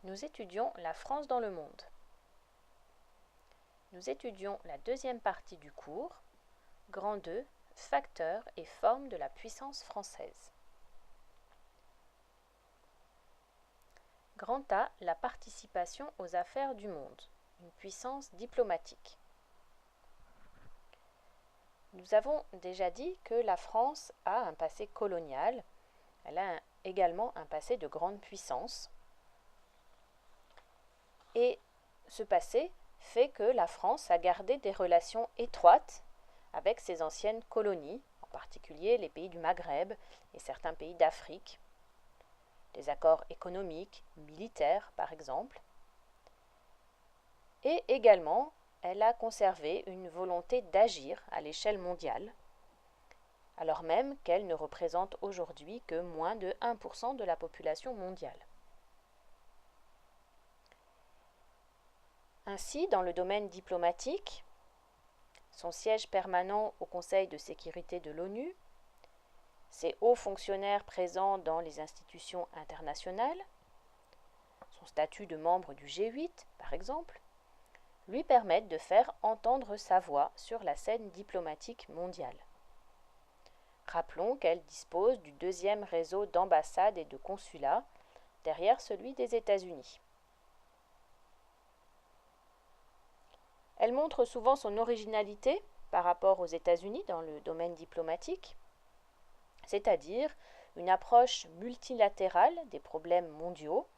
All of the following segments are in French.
Nous étudions la France dans le monde. Nous étudions la deuxième partie du cours, Grand 2, facteurs et formes de la puissance française. Grand A, la participation aux affaires du monde, une puissance diplomatique. Nous avons déjà dit que la France a un passé colonial, elle a également un passé de grande puissance. Et ce passé fait que la France a gardé des relations étroites avec ses anciennes colonies, en particulier les pays du Maghreb et certains pays d'Afrique, des accords économiques, militaires par exemple. Et également, elle a conservé une volonté d'agir à l'échelle mondiale, alors même qu'elle ne représente aujourd'hui que moins de 1% de la population mondiale. Ainsi, dans le domaine diplomatique, son siège permanent au Conseil de sécurité de l'ONU, ses hauts fonctionnaires présents dans les institutions internationales, son statut de membre du G8 par exemple, lui permettent de faire entendre sa voix sur la scène diplomatique mondiale. Rappelons qu'elle dispose du deuxième réseau d'ambassades et de consulats, derrière celui des États-Unis. Elle montre souvent son originalité par rapport aux États-Unis dans le domaine diplomatique, c'est-à-dire une approche multilatérale des problèmes mondiaux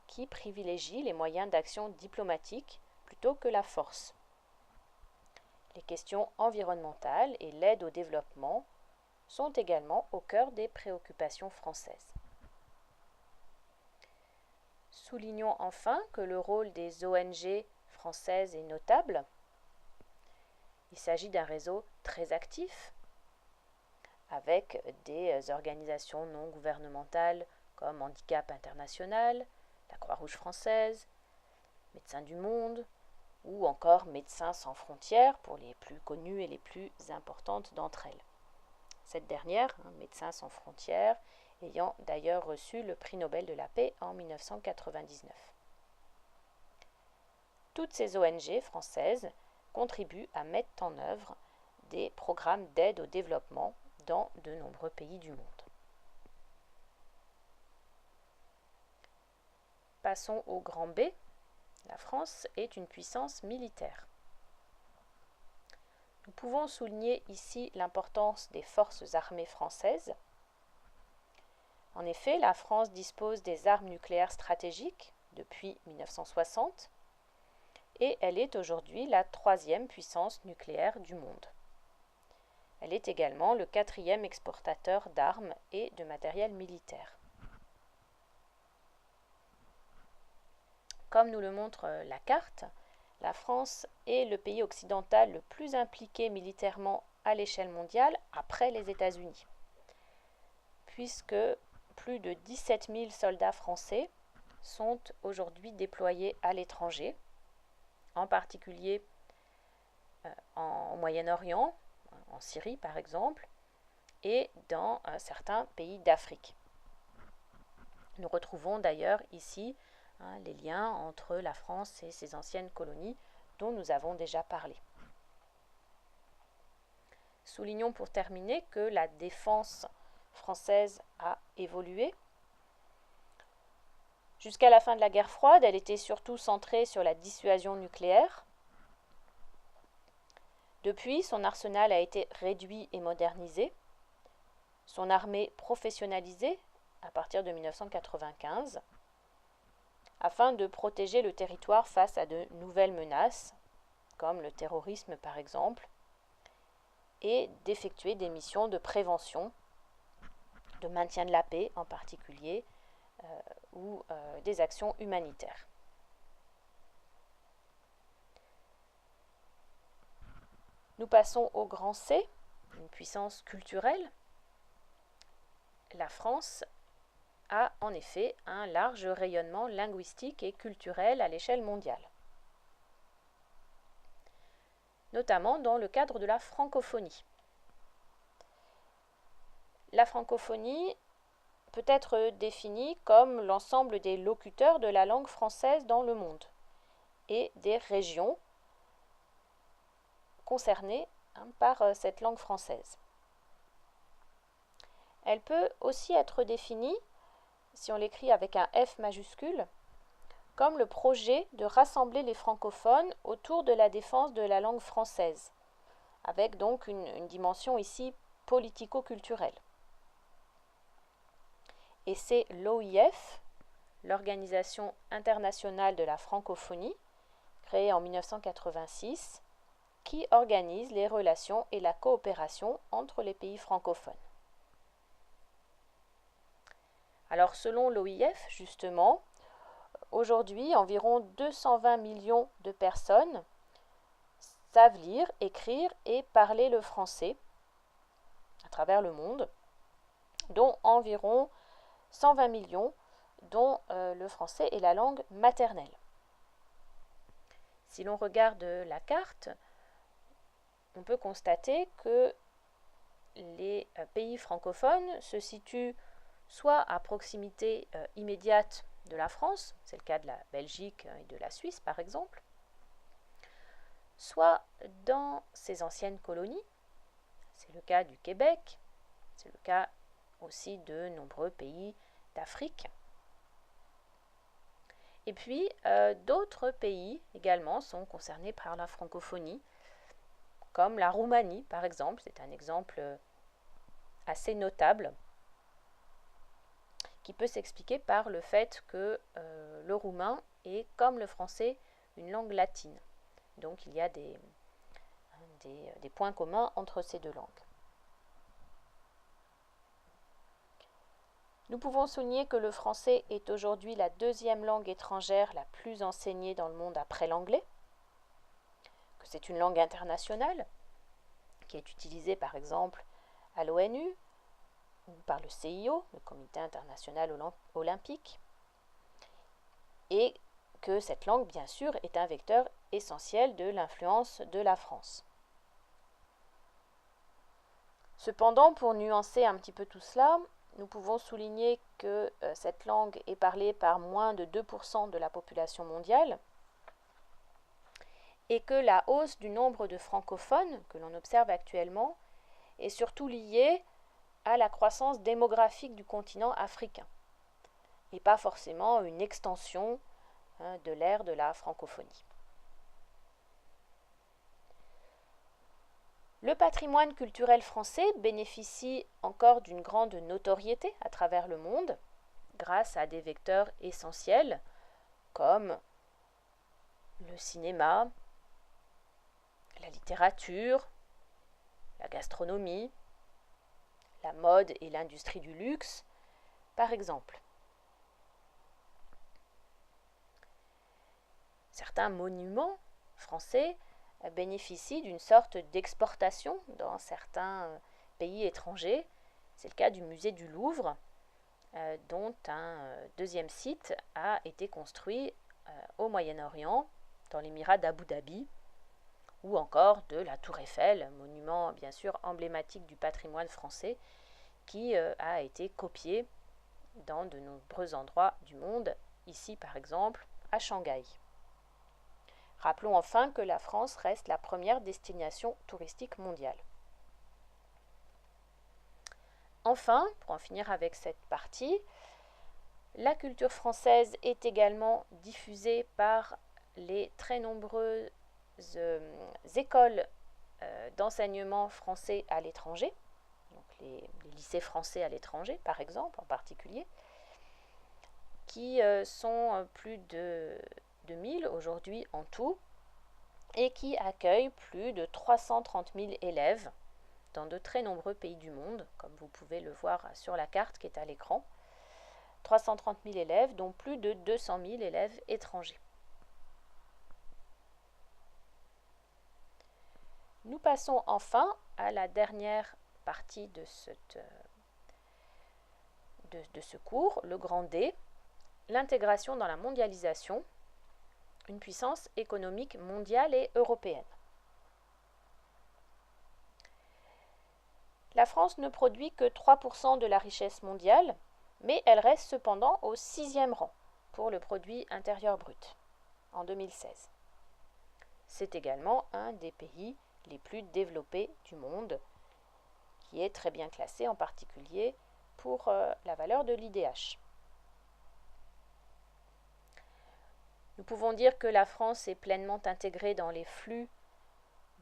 qui privilégie les moyens d'action diplomatique plutôt que la force. Les questions environnementales et l'aide au développement sont également au cœur des préoccupations françaises. Soulignons enfin que le rôle des ONG françaises est notable. Il s'agit d'un réseau très actif, avec des organisations non gouvernementales comme Handicap International, la Croix-Rouge française, Médecins du Monde, ou encore Médecins sans frontières pour les plus connues et les plus importantes d'entre elles. Cette dernière, Médecins sans frontières, ayant d'ailleurs reçu le prix Nobel de la paix en 1999. Toutes ces ONG françaises contribuent à mettre en œuvre des programmes d'aide au développement dans de nombreux pays du monde. Passons au grand B. La France est une puissance militaire. Nous pouvons souligner ici l'importance des forces armées françaises. En effet, la France dispose des armes nucléaires stratégiques depuis 1960 et elle est aujourd'hui la troisième puissance nucléaire du monde. Elle est également le quatrième exportateur d'armes et de matériel militaire. Comme nous le montre la carte, la France est le pays occidental le plus impliqué militairement à l'échelle mondiale après les États-Unis, puisque plus de 17 000 soldats français sont aujourd'hui déployés à l'étranger, en particulier au Moyen-Orient, en Syrie par exemple, et dans certains pays d'Afrique. Nous retrouvons d'ailleurs ici les liens entre la France et ses anciennes colonies dont nous avons déjà parlé. Soulignons pour terminer que la défense française a évolué. Jusqu'à la fin de la guerre froide, elle était surtout centrée sur la dissuasion nucléaire. Depuis, son arsenal a été réduit et modernisé, son armée professionnalisée à partir de 1995, afin de protéger le territoire face à de nouvelles menaces, comme le terrorisme par exemple, et d'effectuer des missions de prévention, de maintien de la paix en particulier, ou des actions humanitaires. Nous passons au grand C, une puissance culturelle. La France a en effet un large rayonnement linguistique et culturel à l'échelle mondiale, notamment dans le cadre de la francophonie. La francophonie peut être défini comme l'ensemble des locuteurs de la langue française dans le monde et des régions concernées par cette langue française. Elle peut aussi être définie, si on l'écrit avec un F majuscule, comme le projet de rassembler les francophones autour de la défense de la langue française, avec donc une dimension ici politico-culturelle. Et c'est l'OIF, l'Organisation internationale de la francophonie, créée en 1986, qui organise les relations et la coopération entre les pays francophones. Alors selon l'OIF, justement, aujourd'hui, environ 220 millions de personnes savent lire, écrire et parler le français à travers le monde, dont environ 120 millions dont le français est la langue maternelle. Si l'on regarde la carte, on peut constater que les pays francophones se situent soit à proximité immédiate de la France, c'est le cas de la Belgique et de la Suisse par exemple, soit dans ses anciennes colonies, c'est le cas du Québec, c'est le cas aussi de nombreux pays d'Afrique. Et puis d'autres pays également sont concernés par la francophonie, comme la Roumanie par exemple, c'est un exemple assez notable qui peut s'expliquer par le fait que le roumain est, comme le français, une langue latine. Donc il y a des points communs entre ces deux langues. Nous pouvons souligner que le français est aujourd'hui la deuxième langue étrangère la plus enseignée dans le monde après l'anglais, que c'est une langue internationale qui est utilisée par exemple à l'ONU ou par le CIO, le Comité international olympique, et que cette langue, bien sûr, est un vecteur essentiel de l'influence de la France. Cependant, pour nuancer un petit peu tout cela, nous pouvons souligner que cette langue est parlée par moins de 2% de la population mondiale et que la hausse du nombre de francophones que l'on observe actuellement est surtout liée à la croissance démographique du continent africain et pas forcément une extension de l'ère de la francophonie. Le patrimoine culturel français bénéficie encore d'une grande notoriété à travers le monde grâce à des vecteurs essentiels comme le cinéma, la littérature, la gastronomie, la mode et l'industrie du luxe, par exemple. Certains monuments français bénéficient d'une sorte d'exportation dans certains pays étrangers. C'est le cas du musée du Louvre, dont un deuxième site a été construit au Moyen-Orient, dans l'émirat d'Abu Dhabi, ou encore de la Tour Eiffel, monument bien sûr emblématique du patrimoine français, qui a été copié dans de nombreux endroits du monde, ici par exemple à Shanghai. Rappelons enfin que la France reste la première destination touristique mondiale. Enfin, pour en finir avec cette partie, la culture française est également diffusée par les très nombreuses écoles d'enseignement français à l'étranger, donc les lycées français à l'étranger par exemple en particulier, qui sont plus de 2000 aujourd'hui en tout et qui accueillent plus de 330 000 élèves dans de très nombreux pays du monde, comme vous pouvez le voir sur la carte qui est à l'écran. 330 000 élèves, dont plus de 200 000 élèves étrangers. Nous passons enfin à la dernière partie de ce cours, le grand D, l'intégration dans la mondialisation, une puissance économique mondiale et européenne. La France ne produit que 3% de la richesse mondiale, mais elle reste cependant au 6e rang pour le produit intérieur brut en 2016. C'est également un des pays les plus développés du monde, qui est très bien classé en particulier pour la valeur de l'IDH. Nous pouvons dire que la France est pleinement intégrée dans les flux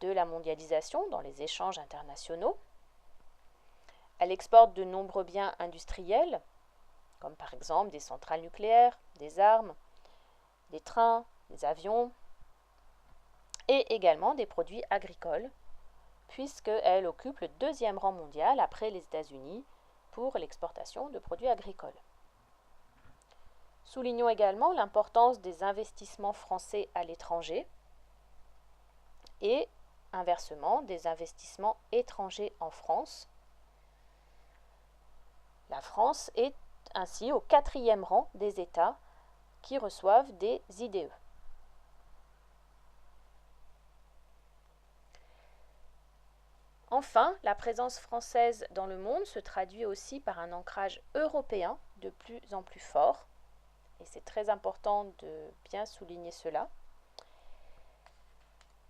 de la mondialisation, dans les échanges internationaux. Elle exporte de nombreux biens industriels, comme par exemple des centrales nucléaires, des armes, des trains, des avions, et également des produits agricoles, puisqu'elle occupe le 2e rang mondial après les États-Unis pour l'exportation de produits agricoles. Soulignons également l'importance des investissements français à l'étranger et inversement des investissements étrangers en France. La France est ainsi au 4e rang des États qui reçoivent des IDE. Enfin, la présence française dans le monde se traduit aussi par un ancrage européen de plus en plus fort, et c'est très important de bien souligner cela.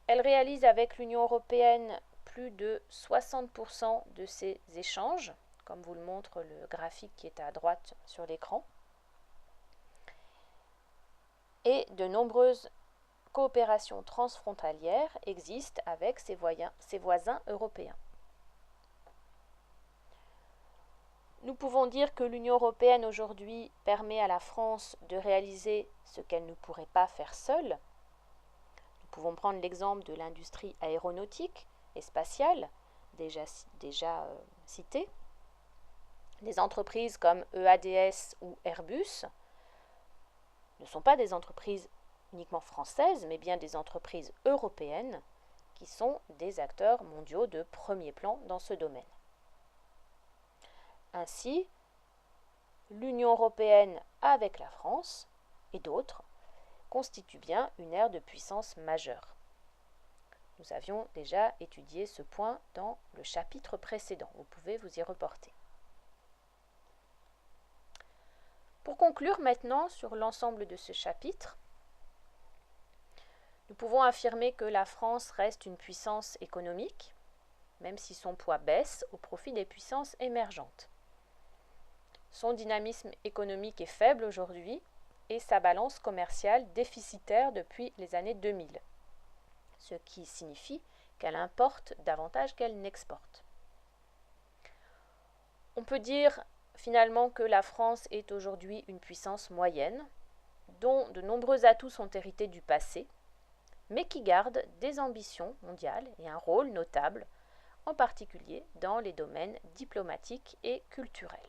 Elle réalise avec l'Union européenne plus de 60% de ses échanges, comme vous le montre le graphique qui est à droite sur l'écran, et de nombreuses coopérations transfrontalières existent avec ses voisins européens. Nous pouvons dire que l'Union européenne aujourd'hui permet à la France de réaliser ce qu'elle ne pourrait pas faire seule. Nous pouvons prendre l'exemple de l'industrie aéronautique et spatiale, déjà citée. Les entreprises comme EADS ou Airbus ne sont pas des entreprises uniquement françaises, mais bien des entreprises européennes qui sont des acteurs mondiaux de premier plan dans ce domaine. Ainsi, l'Union européenne avec la France et d'autres constitue bien une aire de puissance majeure. Nous avions déjà étudié ce point dans le chapitre précédent, vous pouvez vous y reporter. Pour conclure maintenant sur l'ensemble de ce chapitre, nous pouvons affirmer que la France reste une puissance économique, même si son poids baisse au profit des puissances émergentes. Son dynamisme économique est faible aujourd'hui et sa balance commerciale déficitaire depuis les années 2000, ce qui signifie qu'elle importe davantage qu'elle n'exporte. On peut dire finalement que la France est aujourd'hui une puissance moyenne, dont de nombreux atouts sont hérités du passé, mais qui garde des ambitions mondiales et un rôle notable, en particulier dans les domaines diplomatiques et culturels.